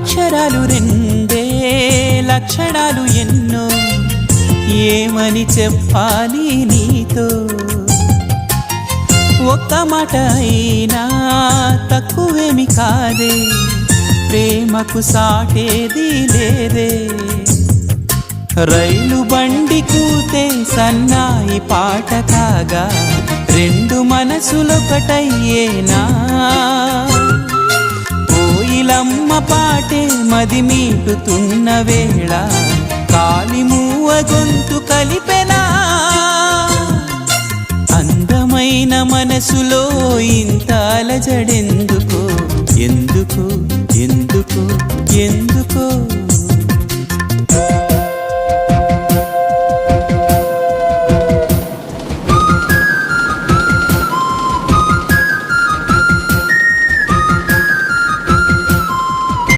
అక్షరాలు రెండే లక్షణాలు ఎన్నో ఏమని చెప్పాలి నీతో ఒక్క మాట అయినా తక్కువేమి కాదే ప్రేమకు సాటేది లేదే రైలు బండి కూతే సన్నాయి పాట కాగా రెండు మనసులొకటయ్యేనా కోయిలమ్మ పాటే మది మీటుతున్న వేళ కాలిమూవ గొంతు కలిపెనా అందమైన మనసులో ఇంత అలజడెందుకో ఎందుకు ఎందుకు ఎందుకు